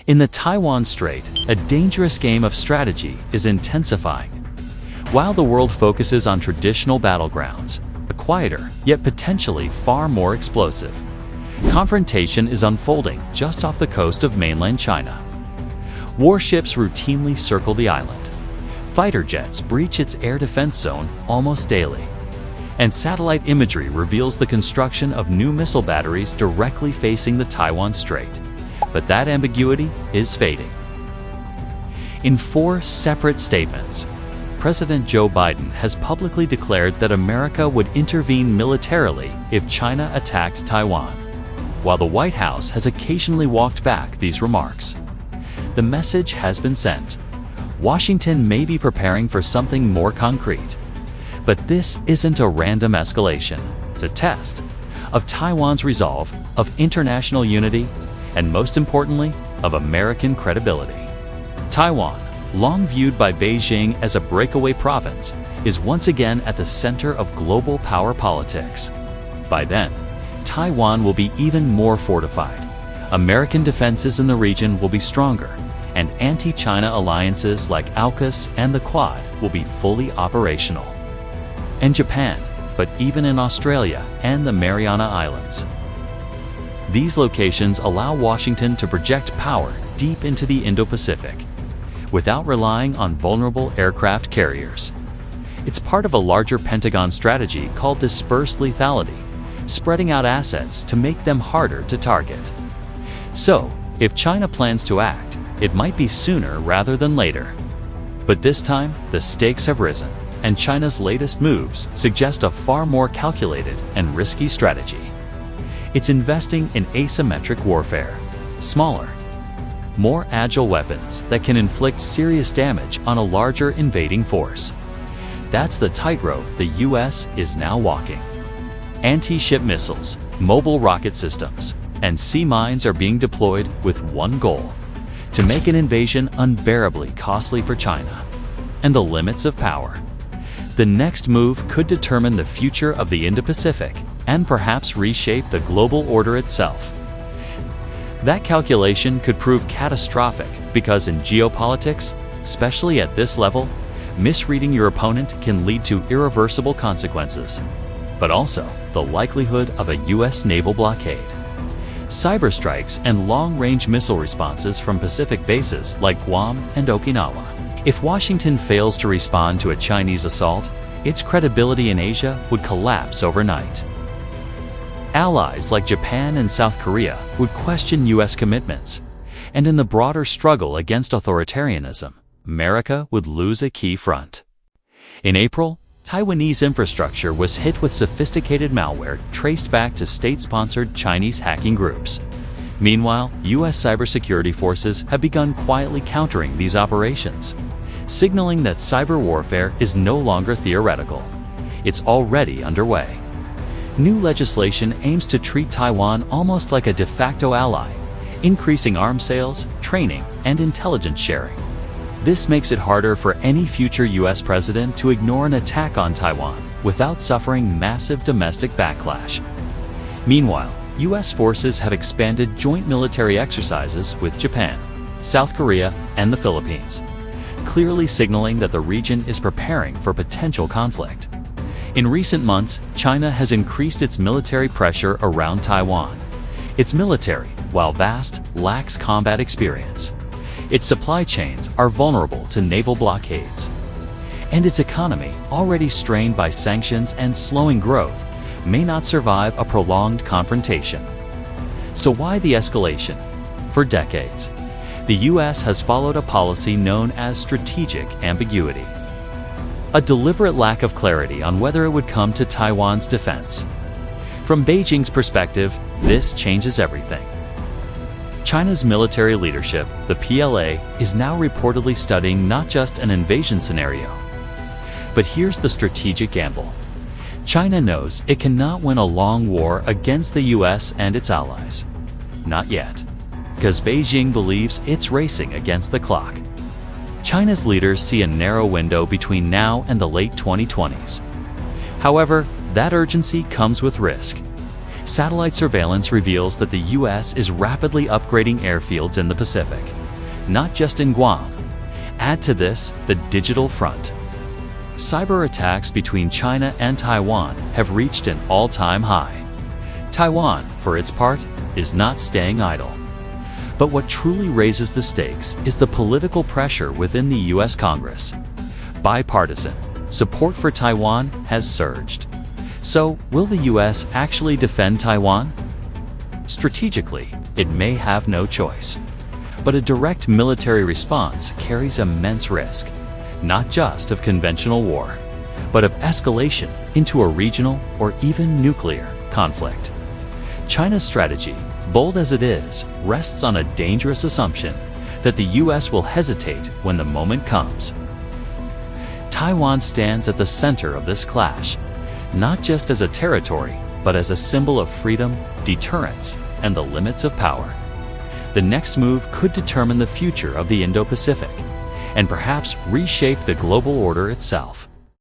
In the Taiwan Strait, a dangerous game of strategy is intensifying. While the world focuses on traditional battlegrounds, a quieter, yet potentially far more explosive, confrontation is unfolding just off the coast of mainland China. Warships routinely circle the island. Fighter jets breach its air defense zone almost daily. And satellite imagery reveals the construction of new missile batteries directly facing the Taiwan Strait. But that ambiguity is fading. In 4 separate statements, President Joe Biden has publicly declared that America would intervene militarily if China attacked Taiwan, while the White House has occasionally walked back these remarks. The message has been sent. Washington may be preparing for something more concrete. But this isn't a random escalation. It's a test of Taiwan's resolve, of international unity, and most importantly, of American credibility. Taiwan, long viewed by Beijing as a breakaway province, is once again at the center of global power politics. By then, Taiwan will be even more fortified. American defenses in the region will be stronger, and anti-China alliances like AUKUS and the Quad will be fully operational. And Japan, but even in Australia and the Mariana Islands. These locations allow Washington to project power deep into the Indo-Pacific, without relying on vulnerable aircraft carriers. It's part of a larger Pentagon strategy called dispersed lethality, spreading out assets to make them harder to target. So, if China plans to act, it might be sooner rather than later. But this time, the stakes have risen, and China's latest moves suggest a far more calculated and risky strategy. It's investing in asymmetric warfare, smaller, more agile weapons that can inflict serious damage on a larger invading force. That's the tightrope the US is now walking. Anti-ship missiles, mobile rocket systems, and sea mines are being deployed with one goal: to make an invasion unbearably costly for China. And the limits of power. The next move could determine the future of the Indo-Pacific and perhaps reshape the global order itself. That calculation could prove catastrophic because in geopolitics, especially at this level, misreading your opponent can lead to irreversible consequences, but also the likelihood of a US naval blockade. Cyber strikes and long-range missile responses from Pacific bases like Guam and Okinawa. If Washington fails to respond to a Chinese assault, its credibility in Asia would collapse overnight. Allies like Japan and South Korea would question US commitments, and in the broader struggle against authoritarianism, America would lose a key front. In April, Taiwanese infrastructure was hit with sophisticated malware traced back to state-sponsored Chinese hacking groups. Meanwhile, US cybersecurity forces have begun quietly countering these operations, signaling that cyber warfare is no longer theoretical. It's already underway. New legislation aims to treat Taiwan almost like a de facto ally, increasing arms sales, training, and intelligence sharing. This makes it harder for any future US president to ignore an attack on Taiwan without suffering massive domestic backlash. Meanwhile, US forces have expanded joint military exercises with Japan, South Korea, and the Philippines, clearly signaling that the region is preparing for potential conflict. In recent months, China has increased its military pressure around Taiwan. Its military, while vast, lacks combat experience. Its supply chains are vulnerable to naval blockades. And its economy, already strained by sanctions and slowing growth, may not survive a prolonged confrontation. So why the escalation? For decades, the US has followed a policy known as strategic ambiguity. A deliberate lack of clarity on whether it would come to Taiwan's defense. From Beijing's perspective, this changes everything. China's military leadership, the PLA, is now reportedly studying not just an invasion scenario. But here's the strategic gamble. China knows it cannot win a long war against the US and its allies. Not yet. Because Beijing believes it's racing against the clock. China's leaders see a narrow window between now and the late 2020s. However, that urgency comes with risk. Satellite surveillance reveals that the US is rapidly upgrading airfields in the Pacific. not just in Guam. Add to this the digital front. Cyber attacks between China and Taiwan have reached an all-time high. Taiwan, for its part, is not staying idle. But what truly raises the stakes is the political pressure within the U.S. Congress. Bipartisan support for Taiwan has surged. So, will the U.S. actually defend Taiwan? Strategically, it may have no choice. But a direct military response carries immense risk, not just of conventional war, but of escalation into a regional or even nuclear conflict. China's strategy, bold as it is, rests on a dangerous assumption that the U.S. will hesitate when the moment comes. Taiwan stands at the center of this clash, not just as a territory, but as a symbol of freedom, deterrence, and the limits of power. The next move could determine the future of the Indo-Pacific, and perhaps reshape the global order itself.